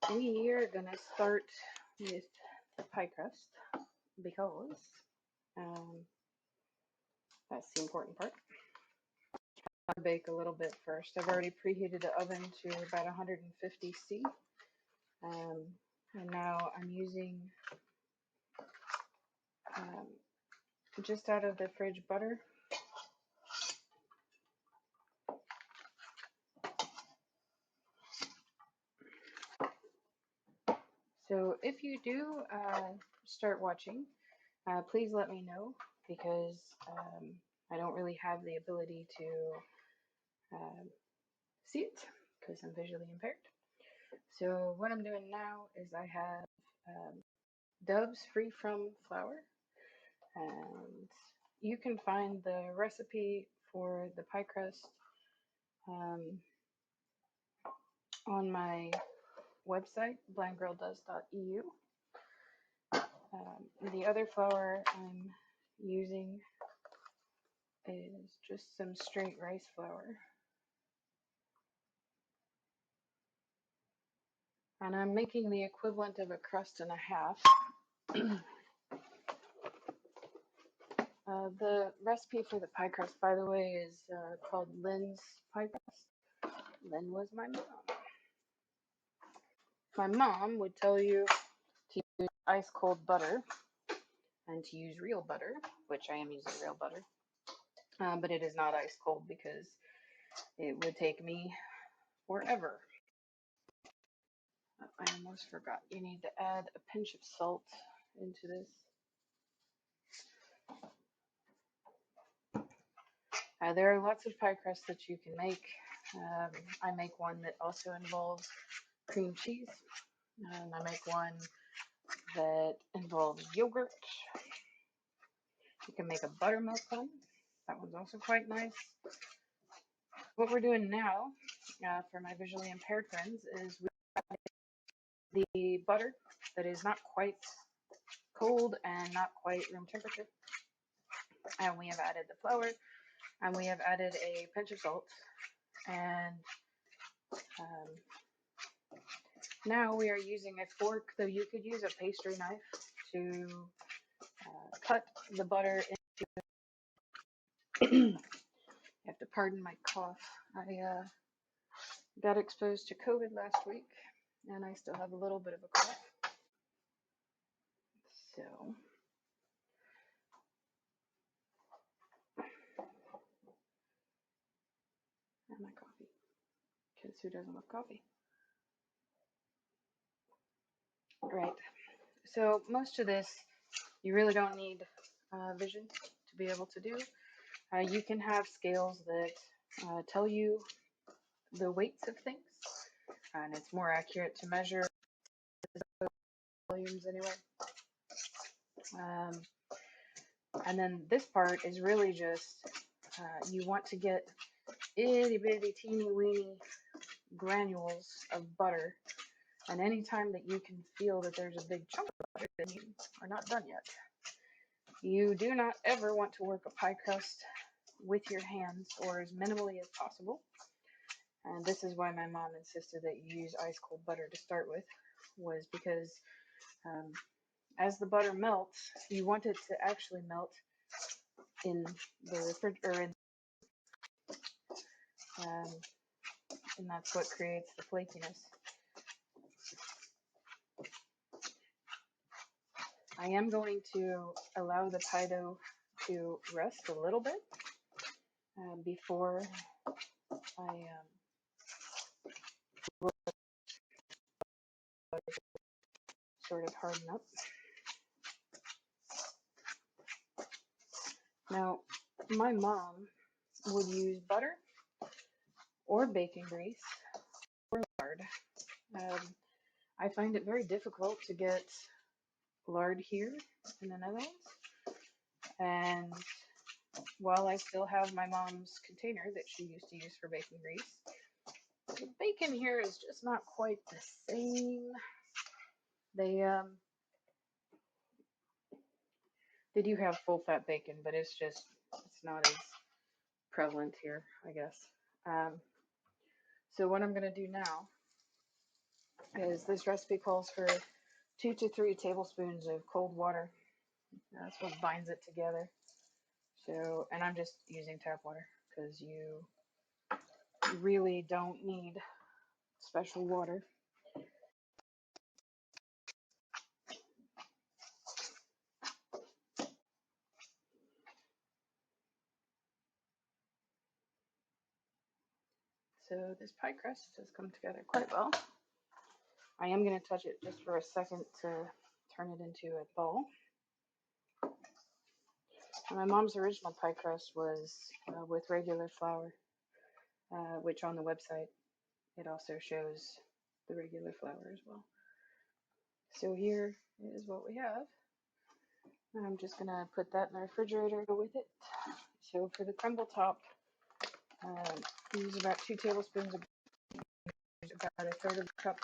We are gonna start with pie crust because that's the important part. I'll bake a little bit first. I've already preheated the oven to about 150 C, and now I'm using just out of the fridge butter. So if you do start watching, please let me know, because I don't really have the ability to see it because I'm visually impaired. So what I'm doing now is I have Doves free from flour, and you can find the recipe for the pie crust on my website, BlindGirlDoes.eu. The other flour I'm using is just some straight rice flour. And I'm making the equivalent of a crust and a half. The recipe for the pie crust, by the way, is called Lynn's pie crust. Lynn was my mom. My mom would tell you to use ice cold butter and to use real butter, which I am using real butter. But it is not ice cold because it would take me forever. I almost forgot. You need to add a pinch of salt into this. There are lots of pie crusts that you can make. I make one that also involves cream cheese. I make one that involves yogurt. You can make a buttermilk one. That one's also quite nice. What we're doing now, for my visually impaired friends, is we have the butter that is not quite cold and not quite room temperature. And we have added the flour, and we have added a pinch of salt. And now we are using a fork, though you could use a pastry knife to cut the butter into. You have to pardon my cough. I got exposed to COVID last week, and I still have a little bit of a cough. So, and my coffee, because who doesn't love coffee? Right. So most of this, you really don't need vision to be able to do. You can have scales that tell you the weights of things, and it's more accurate to measure volumes anyway. And then this part is really just, you want to get itty bitty teeny weeny granules of butter, and anytime that you can feel that there's a big chunk of butter, then you are not done yet. You do not ever want to work a pie crust with your hands, or as minimally as possible. And this is why my mom insisted that you use ice cold butter to start with, was because as the butter melts, you want it to actually melt in the refrigerator, and that's what creates the flakiness. I am going to allow the pie dough to rest a little bit before I sort of harden up. Now, my mom would use butter or bacon grease or lard. I find it very difficult to get lard here in the Netherlands, and while I still have my mom's container that she used to use for bacon grease, the bacon here is just not quite the same. They do have full fat bacon, but it's not as prevalent here, I guess. So what I'm going to do now, is this recipe calls for 2 to 3 tablespoons of cold water. That's what binds it together. So, and I'm just using tap water because you really don't need special water. So this pie crust has come together quite well. I am going to touch it just for a second to turn it into a ball. My mom's original pie crust was with regular flour, which on the website it also shows the regular flour as well. So here is what we have. I'm just going to put that in the refrigerator with it. So for the crumble top, use about 2 tablespoons of about a third of a cup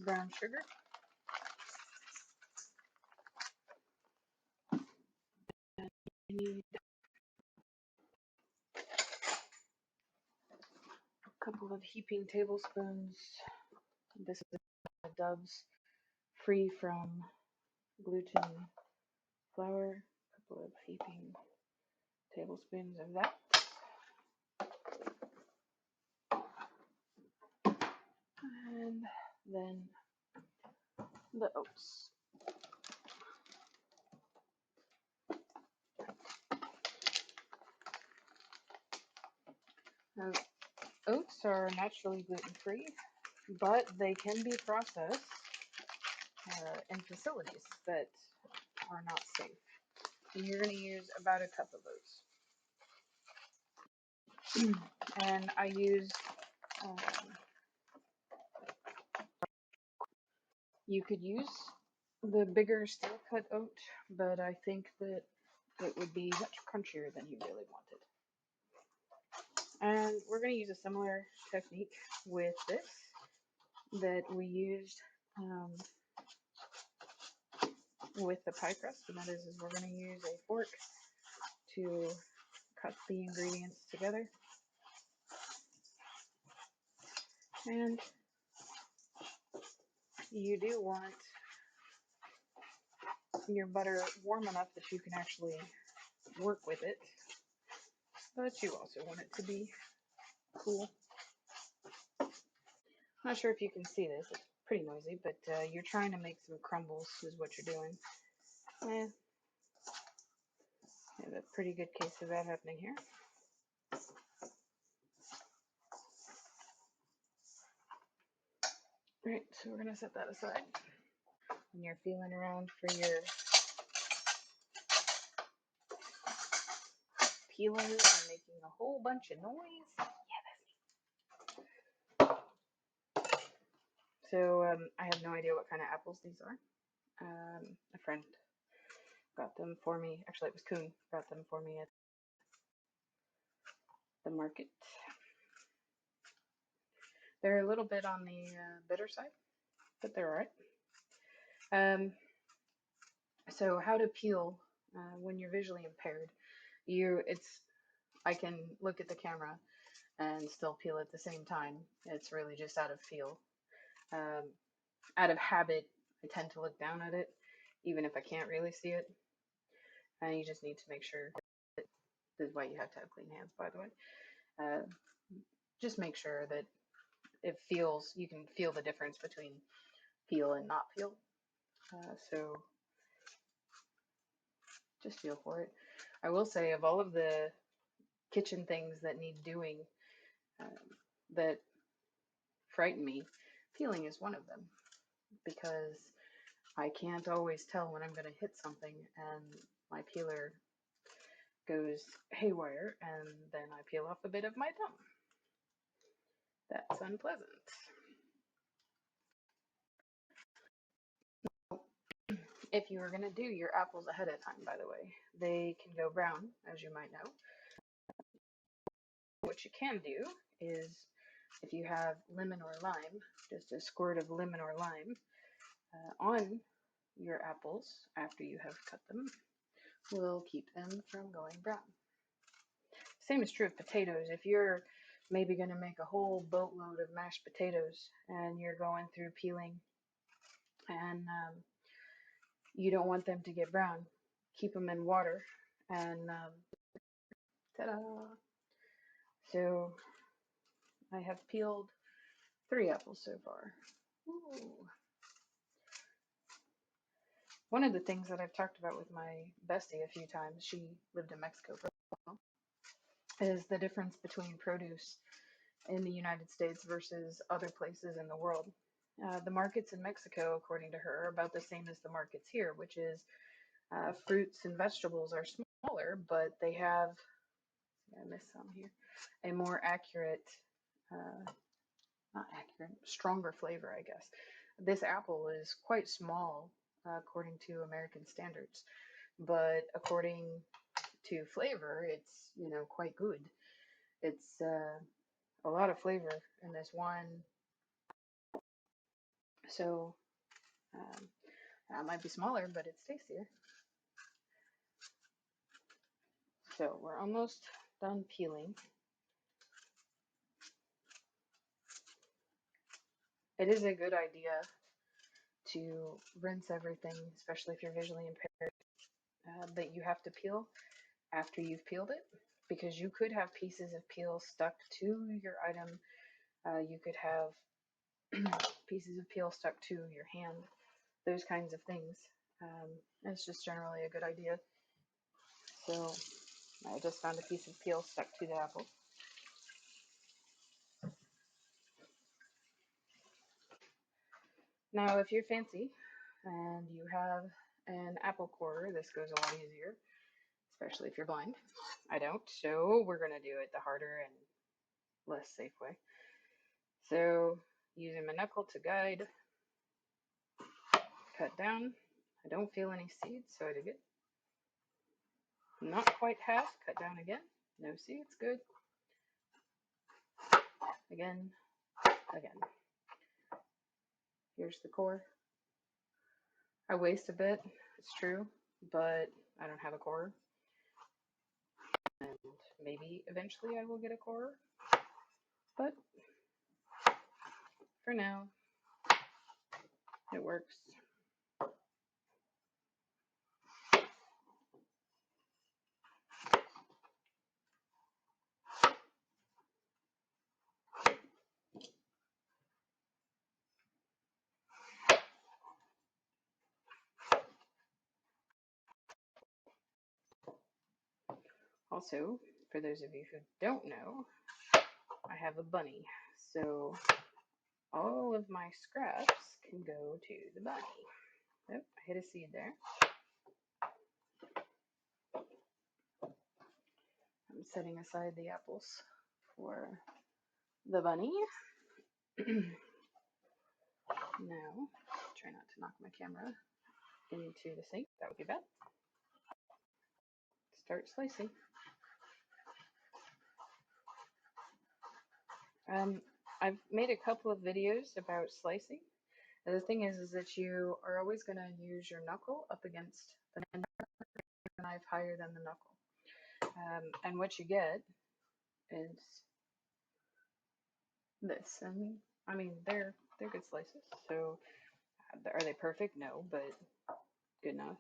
brown sugar. And you need a couple of heaping tablespoons. This is Dove's free from gluten flour. A couple of heaping tablespoons of that. And then the oats. Now, oats are naturally gluten-free, but they can be processed in facilities that are not safe. And you're going to use about a cup of oats. And I use, you could use the bigger steel cut oat, but I think that it would be much crunchier than you really wanted. And we're going to use a similar technique with this that we used with the pie crust, and that is we're going to use a fork to cut the ingredients together. And you do want your butter warm enough that you can actually work with it, but you also want it to be cool. Not sure if you can see this, it's pretty noisy, but you're trying to make some crumbles is what you're doing. I have a pretty good case of that happening here. Right, so we're going to set that aside. And you're feeling around for your peeler and making a whole bunch of noise. Yeah, that's me. So I have no idea what kind of apples these are. A friend got them for me. Actually, it was Coon got them for me at the market. They're a little bit on the bitter side, but they're alright. So how to peel when you're visually impaired. I can look at the camera and still peel at the same time. It's really just out of feel. Out of habit, I tend to look down at it, even if I can't really see it. And you just need to make sure. This is why you have to have clean hands, by the way. Just make sure that it feels, you can feel the difference between peel and not peel. So just feel for it. I will say, of all of the kitchen things that need doing that frighten me, peeling is one of them, because I can't always tell when I'm going to hit something and my peeler goes haywire and then I peel off a bit of my thumb. That's unpleasant. If you were going to do your apples ahead of time, by the way, they can go brown, as you might know. What you can do is, if you have lemon or lime, just a squirt of lemon or lime on your apples after you have cut them will keep them from going brown. Same is true of potatoes. If you're maybe going to make a whole boatload of mashed potatoes, and you're going through peeling, and you don't want them to get brown. Keep them in water, and ta-da! So I have peeled 3 apples so far. Ooh. One of the things that I've talked about with my bestie a few times, she lived in Mexico for a while, is the difference between produce in the United States versus other places in the world. The markets in Mexico, according to her, are about the same as the markets here, which is fruits and vegetables are smaller, but they have, I missed some here, a more accurate, not accurate, stronger flavor, I guess. This apple is quite small according to American standards, but according to flavor, it's, you know, quite good. It's a lot of flavor in this one. So that might be smaller, but it's tastier. So we're almost done peeling. It is a good idea to rinse everything, especially if you're visually impaired, that you have to peel after you've peeled it, because you could have pieces of peel stuck to your item. You could have pieces of peel stuck to your hand, those kinds of things. It's just generally a good idea. So I just found a piece of peel stuck to the apple. Now, if you're fancy and you have an apple corer, this goes a lot easier, especially if you're blind. I don't, so we're going to do it the harder and less safe way. So, using my knuckle to guide, cut down. I don't feel any seeds, so I did good. Not quite half, cut down again. No seeds, good. Again, again. Here's the core. I waste a bit, it's true, but I don't have a core. And maybe eventually I will get a core, but for now, it works. Also, for those of you who don't know, I have a bunny, so all of my scraps can go to the bunny. Oh, I hit a seed there. I'm setting aside the apples for the bunny. Now, try not to knock my camera into the sink, that would be bad. Start slicing. I've made a couple of videos about slicing. And the thing is that you are always going to use your knuckle up against the knife higher than the knuckle. And what you get is this. And I mean, they're good slices. So are they perfect? No, but good enough.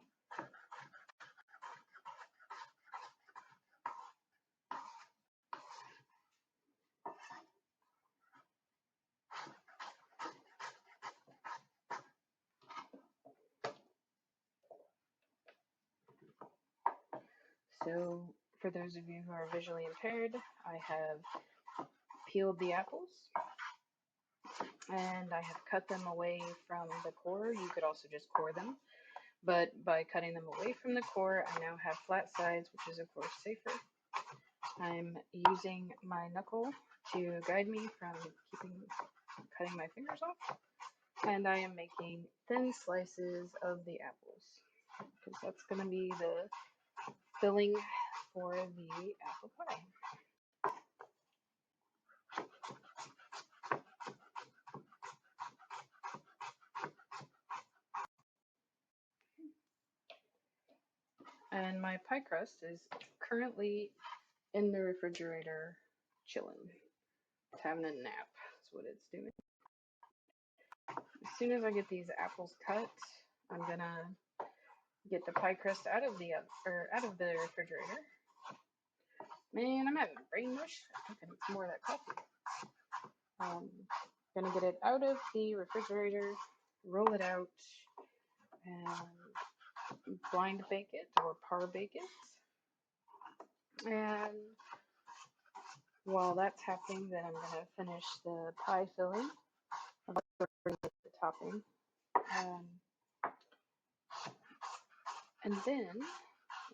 So for those of you who are visually impaired, I have peeled the apples and I have cut them away from the core. You could also just core them, but by cutting them away from the core, I now have flat sides, which is of course safer. I'm using my knuckle to guide me from cutting my fingers off, and I am making thin slices of the apples because that's going to be the filling for the apple pie. And my pie crust is currently in the refrigerator chilling. It's having a nap. That's what it's doing. As soon as I get these apples cut, I'm gonna get the pie crust out of the refrigerator. Man, I'm having brain mush. I think I need some more of that coffee. Gonna get it out of the refrigerator, roll it out, and blind bake it or par bake it. And while that's happening, then I'm gonna finish the pie filling. I've already made the topping. And then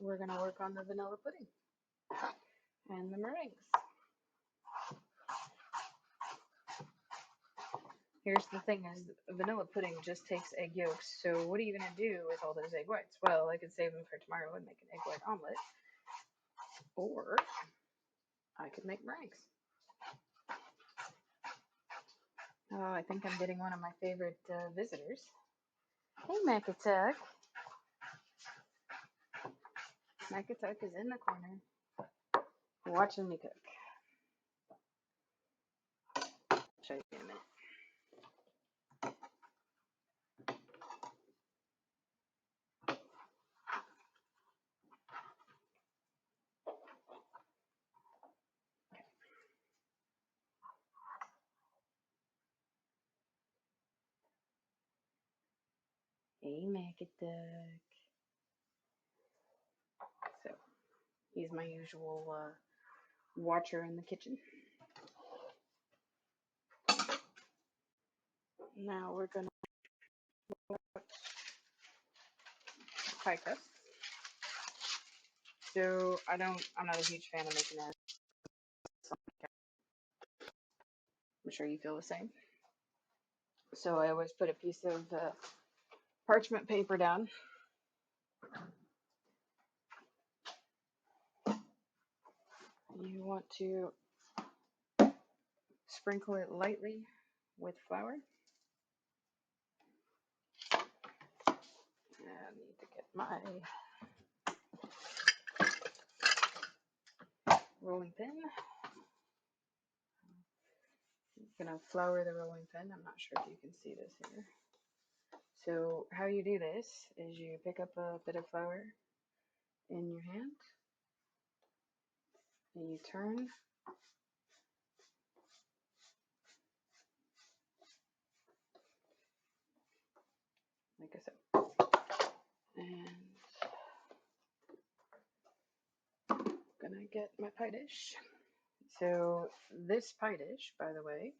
we're gonna work on the vanilla pudding and the meringues. Here's the thing is vanilla pudding just takes egg yolks. So what are you going to do with all those egg whites? Well, I could save them for tomorrow and make an egg white omelet. Or I could make meringues. Oh, I think I'm getting one of my favorite visitors. Hey, Macatuck. Macatuck is in the corner watching me cook. I'll show you in a minute. Hey, Macatuck. So, he's my usual watcher in the kitchen. Now we're gonna pie crust. So I'm not a huge fan of making that. I'm sure you feel the same. So I always put a piece of parchment paper down. You want to sprinkle it lightly with flour. I need to get my rolling pin. I'm gonna flour the rolling pin. I'm not sure if you can see this here. So how you do this is you pick up a bit of flour in your hand and you turn like so. And I'm gonna get my pie dish. So this pie dish, by the way,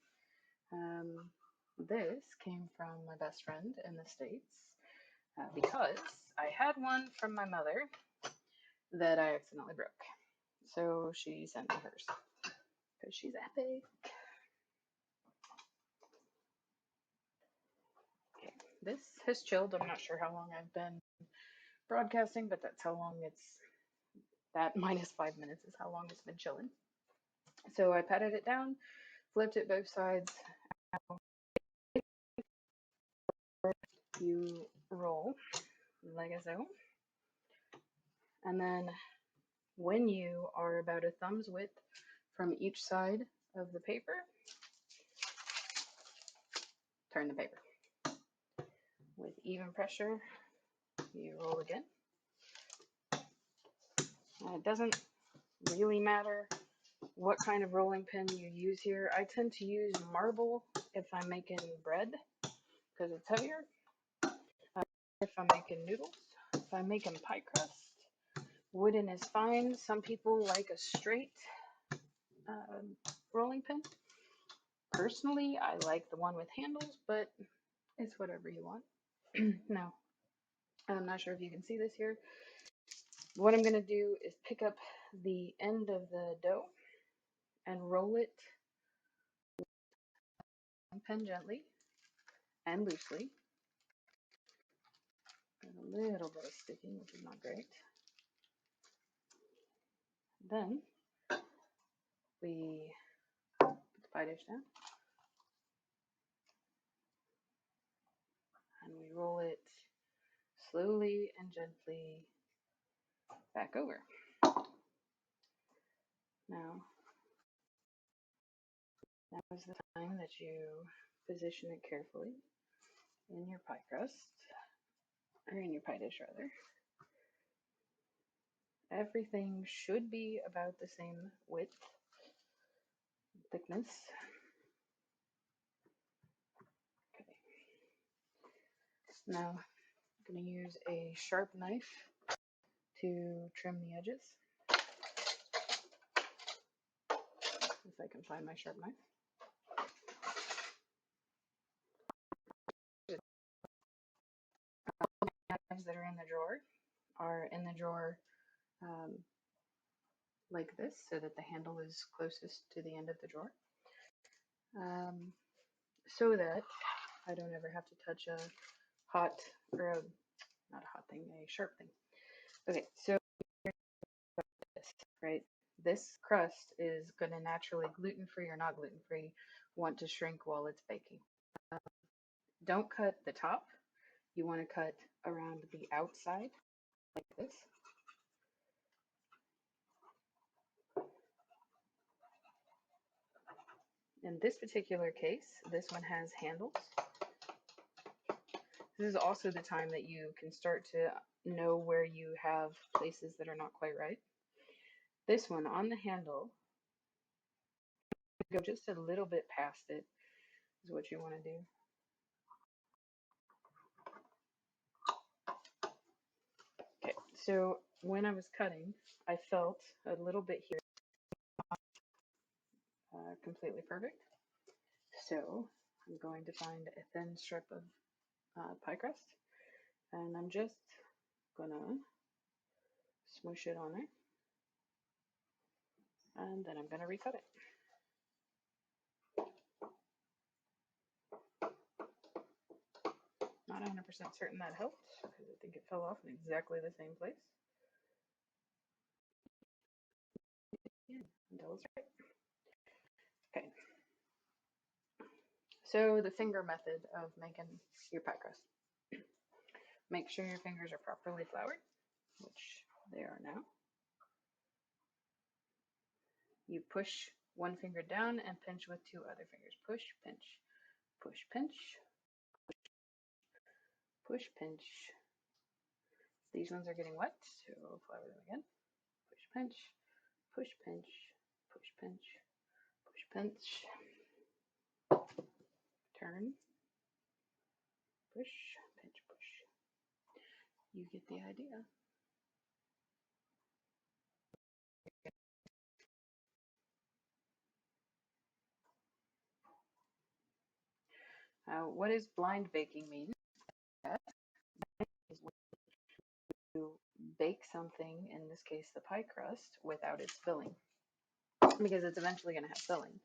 this came from my best friend in the States because I had one from my mother that I accidentally broke. So she sent me hers because she's epic. Okay, this has chilled. I'm not sure how long I've been broadcasting, but that's how long that minus 5 minutes is how long it's been chilling. So I patted it down, flipped it both sides. You roll like so. And then when you are about a thumb's width from each side of the paper, turn the paper. With even pressure, you roll again. It doesn't really matter what kind of rolling pin you use here. I tend to use marble if I'm making bread because it's heavier. If I'm making noodles, if I'm making pie crust, wooden is fine. Some people like a straight rolling pin. Personally, I like the one with handles, but it's whatever you want. Now, I'm not sure if you can see this here. What I'm going to do is pick up the end of the dough and roll it with one pin gently and loosely. Got a little bit of sticking, which is not great. Then we put the pie dish down and we roll it slowly and gently back over. Now, Now is the time that you position it carefully in your pie crust, or in your pie dish rather. Everything should be about the same width, thickness. Okay. Now I'm going to use a sharp knife to trim the edges. If I can find my sharp knife. Knives that are in the drawer are in the drawer like this, so that the handle is closest to the end of the drawer, so that I don't ever have to touch a hot, or a, not a hot thing, a sharp thing. Okay, so this, right? This crust is going to naturally, gluten-free or not gluten-free, want to shrink while it's baking. Don't cut the top. You want to cut around the outside like this. In this particular case, this one has handles. This is also the time that you can start to know where you have places that are not quite right. This one on the handle, go just a little bit past it is what you want to do. Okay, so when I was cutting, I felt a little bit here completely perfect. So I'm going to find a thin strip of pie crust, and I'm just gonna smoosh it on there, and then I'm gonna recut it. Not 100% certain that helped, because I think it fell off in exactly the same place. Yeah, until it's right. Okay. So the finger method of making your pie crust. Make sure your fingers are properly floured, which they are now. You push one finger down and pinch with two other fingers. Push, pinch, push, pinch, push, pinch. These ones are getting wet, so I'll flour them again. Push, pinch, push, pinch, push, pinch, push, pinch. Turn, push, pinch, push. You get the idea. What does blind baking mean? Is when you bake something, in this case the pie crust, without its filling, because it's eventually going to have filling.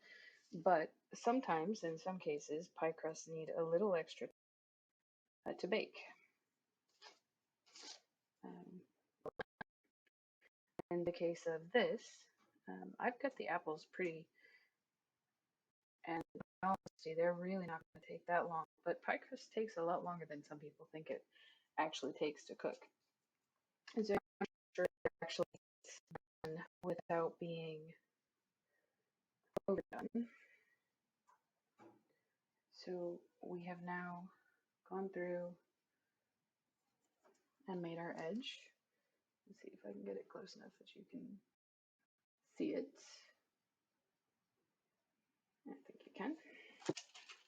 But sometimes, in some cases, pie crusts need a little extra to bake. In the case of this, I've cut the apples pretty, and in honesty, they're really not going to take that long. But pie crust takes a lot longer than some people think it actually takes to cook. And so I'm sure it actually done without being overdone. So we have now gone through and made our edge. Let's see if I can get it close enough that you can see it. I think you can.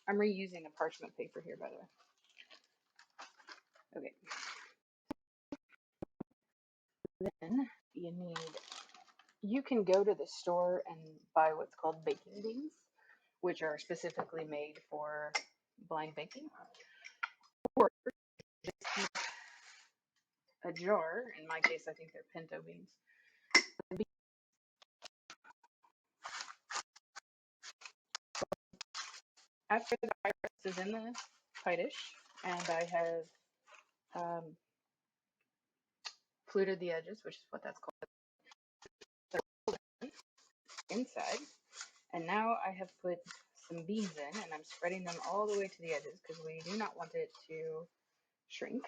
I'm reusing a parchment paper here, by the way. Okay. Then you can go to the store and buy what's called baking beans, which are specifically made for blind baking. Or just keep a jar. In my case, I think they're pinto beans. After the pie crust is in the pie dish, and I have fluted the edges, which is what that's called, inside, and now I have put some beans in, and I'm spreading them all the way to the edges because we do not want it to shrink.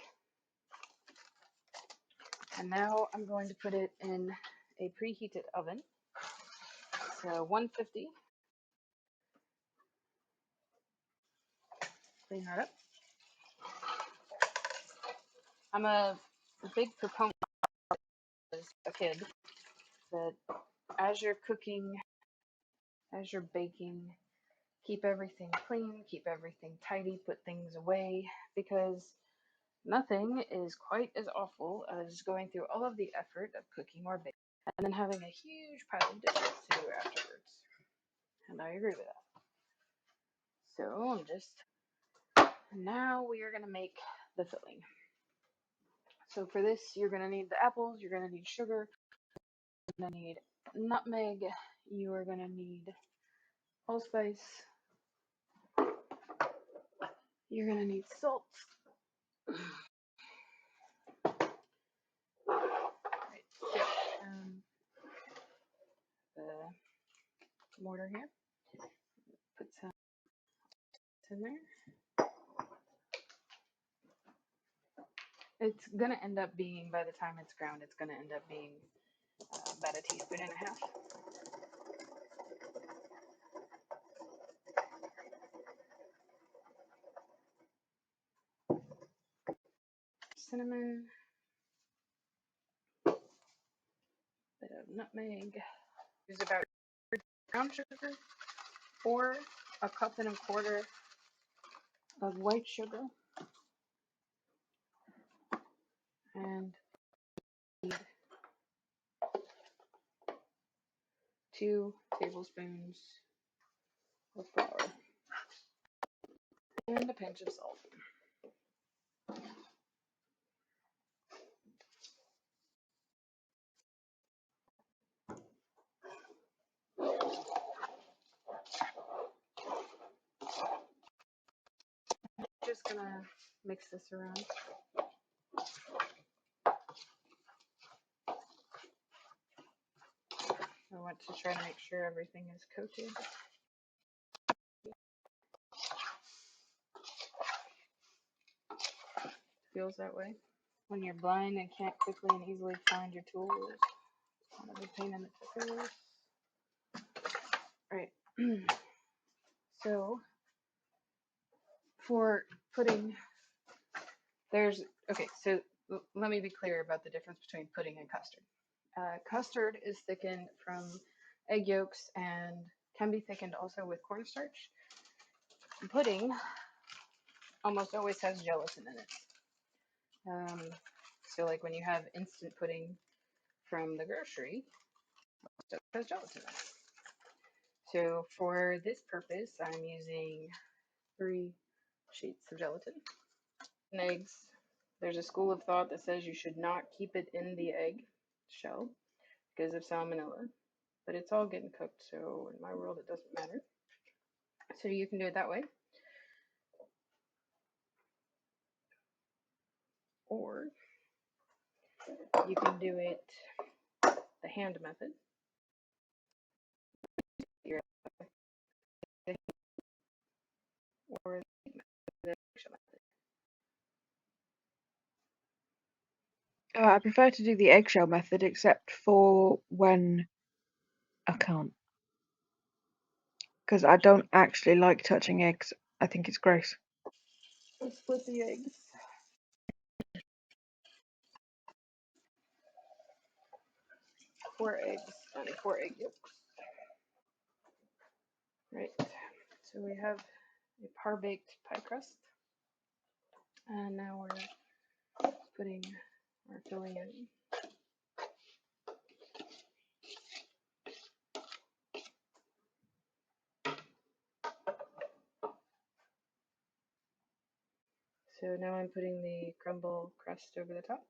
And now I'm going to put it in a preheated oven. So 150 clean that up. I'm a big proponent as a kid that as you're cooking, as you're baking, keep everything clean, keep everything tidy, put things away, because nothing is quite as awful as going through all of the effort of cooking or baking and then having a huge pile of dishes to do afterwards. And I agree with that. So now we are going to make the filling. So for this, you're going to need the apples, you're going to need sugar, you're going to need nutmeg, you are going to need allspice, you're going to need salt. Right, so, the mortar here, put some in there. It's going to end up being, by the time it's ground, it's going to end up being about a teaspoon and a half. Cinnamon, bit of nutmeg. Use about brown sugar or a cup and a quarter of white sugar, and 2 tablespoons of flour and a pinch of salt. Just gonna mix this around. I want to try to make sure everything is coated. Feels that way. When you're blind and can't quickly and easily find your tools, it's kind of a pain in the fingers. Right. So for pudding, so let me be clear about the difference between pudding and custard. Custard is thickened from egg yolks and can be thickened also with cornstarch. Pudding almost always has gelatin in it. So like when you have instant pudding from the grocery, it has gelatin in it. So for this purpose, I'm using 3 sheets of gelatin and eggs. There's a school of thought that says you should not keep it in the egg shell because of salmonella, but it's all getting cooked, so in my world it doesn't matter. So you can do it that way. Or you can do it the hand method. Or the eggshell method. I prefer to do the eggshell method, except for when I can't. Because I don't actually like touching eggs. I think it's gross. Let's split the eggs. 4 eggs and 4 egg yolks. Right. So we have a par-baked pie crust. And now we're putting our filling in. So now I'm putting the crumble crust over the top.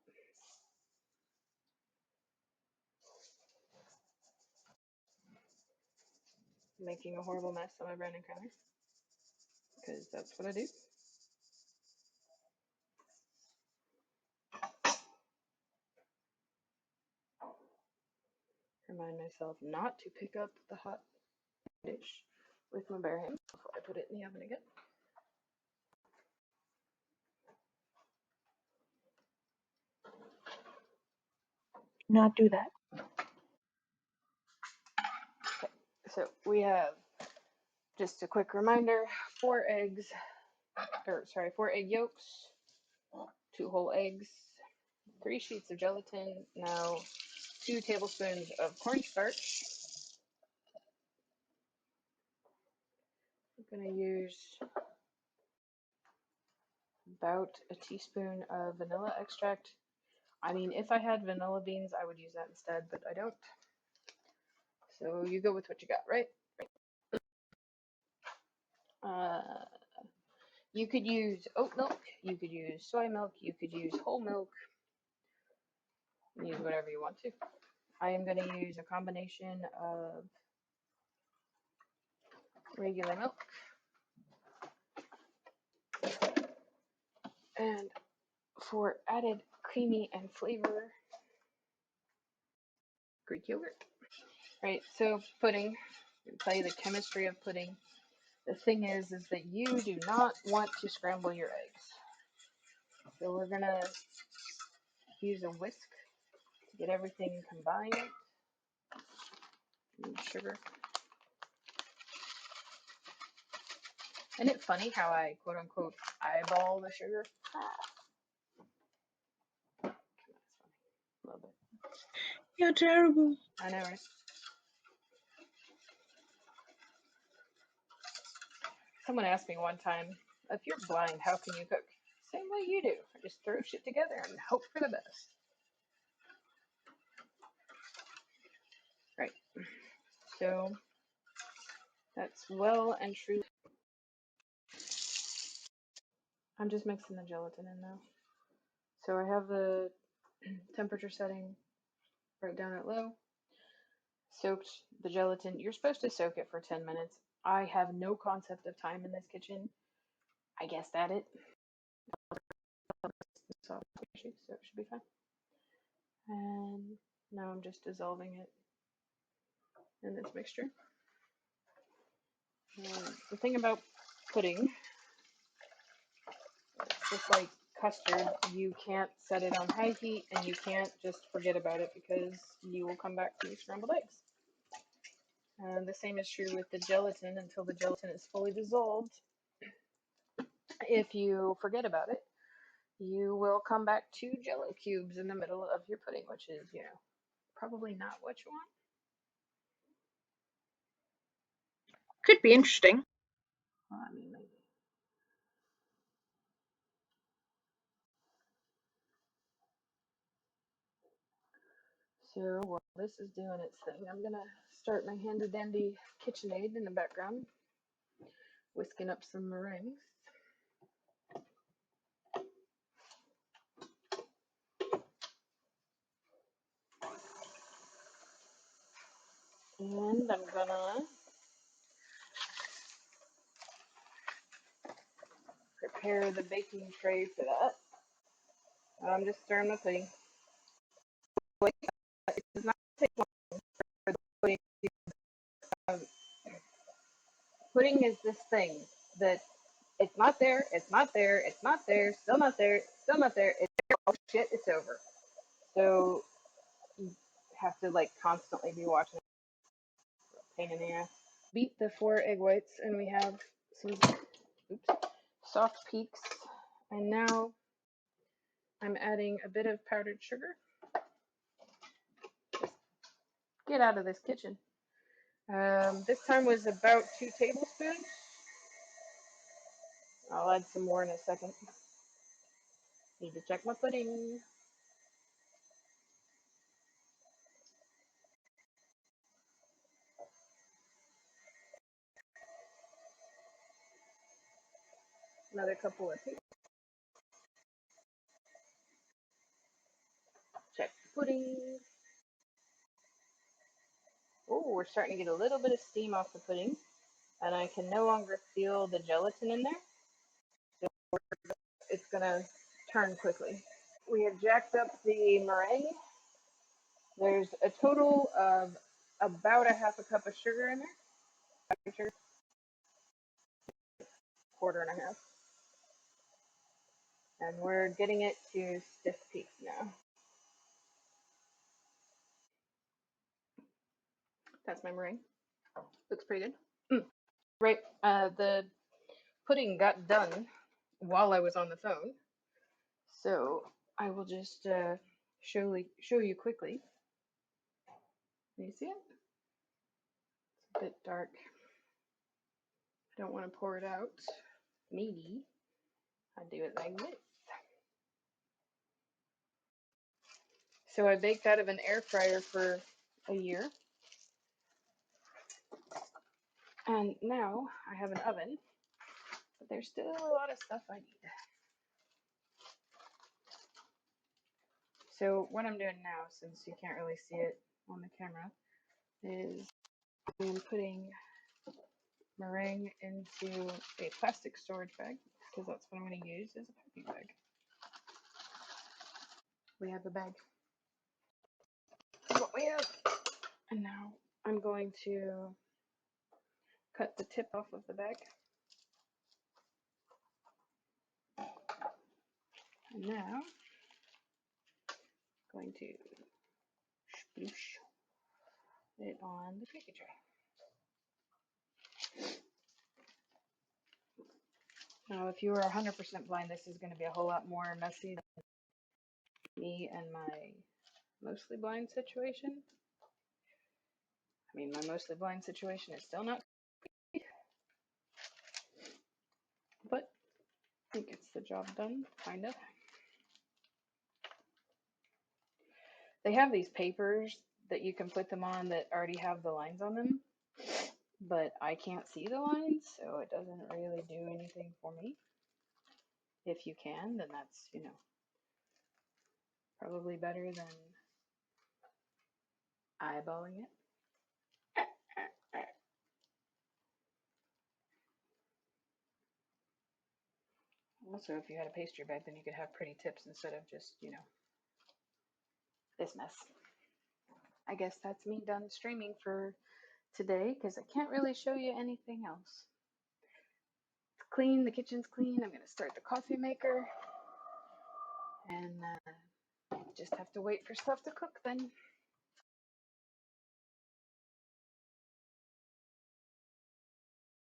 Making a horrible mess on my bread and counter, because that's what I do. Remind myself not to pick up the hot dish with my bare hands before I put it in the oven again. Not do that. Okay, so we have, just a quick reminder, 4 eggs, 4 egg yolks, 2 whole eggs, 3 sheets of gelatin, now 2 tablespoons of cornstarch. I'm going to use about a teaspoon of vanilla extract. I mean, if I had vanilla beans, I would use that instead, but I don't. So you go with what you got, right? You could use oat milk, you could use soy milk, you could use whole milk. Use whatever you want to. I am going to use a combination of regular milk and for added creamy and flavor, Greek yogurt. Right, so pudding, I'll tell you the chemistry of pudding. The thing is that you do not want to scramble your eggs. So we're going to use a whisk to get everything combined. Sugar. Isn't it funny how I quote unquote eyeball the sugar? Love it. You're terrible. I know, right? Someone asked me one time, if you're blind, how can you cook? Same way you do. I just throw shit together and hope for the best. Right. So that's well and truly. I'm just mixing the gelatin in now. So I have the temperature setting right down at low. Soaked the gelatin. You're supposed to soak it for 10 minutes. I have no concept of time in this kitchen. I guessed at it. So it should be fine. And now I'm just dissolving it in this mixture. And the thing about pudding, just like custard, you can't set it on high heat and you can't just forget about it because you will come back to scrambled eggs. And the same is true with the gelatin until the gelatin is fully dissolved. If you forget about it, you will come back to jello cubes in the middle of your pudding, which is, probably not what you want. Could be interesting. Well, I mean, maybe. So while this is doing its thing, I'm gonna start my handy dandy KitchenAid in the background, whisking up some meringues. And I'm gonna prepare the baking tray for that. I'm just stirring my pudding. It does not take long for the pudding. Pudding is this thing that it's not there, it's not there, it's not there, still not there, still not there. It's there. Oh shit, it's over. So you have to constantly be watching it. Pain in the ass. Beat the 4 egg whites and we have some soft peaks. And now I'm adding a bit of powdered sugar. Just get out of this kitchen. This time was about 2 tablespoons. I'll add some more in a second. Need to check my pudding. Another couple of tablespoons. Check the pudding. Oh, we're starting to get a little bit of steam off the pudding. And I can no longer feel the gelatin in there. So it's going to turn quickly. We have jacked up the meringue. There's a total of about a half a cup of sugar in there. Sugar, quarter and a half. And we're getting it to stiff peaks now. That's my meringue. Looks pretty good. Right, the pudding got done while I was on the phone. So I will just show you quickly. Can you see it? It's a bit dark. I don't want to pour it out. Maybe I do it like this. So I baked out of an air fryer for a year. And now I have an oven, but there's still a lot of stuff I need. So what I'm doing now, since you can't really see it on the camera, is I'm putting meringue into a plastic storage bag, because that's what I'm going to use as a packing bag. We have a bag. What we have. And now I'm going to cut the tip off of the bag. And now I'm going to sploosh it on the cookie tray. Now, if you were 100% blind, this is going to be a whole lot more messy than me and my mostly blind situation. I mean, my mostly blind situation is still not, but it gets the job done, kind of. They have these papers that you can put them on that already have the lines on them, but I can't see the lines, so it doesn't really do anything for me. If you can, then that's, you know, probably better than eyeballing it. Also, if you had a pastry bag, then you could have pretty tips instead of just, you know, this mess. I guess that's me done streaming for today, because I can't really show you anything else. It's clean, the kitchen's clean. I'm going to start the coffee maker, and just have to wait for stuff to cook then.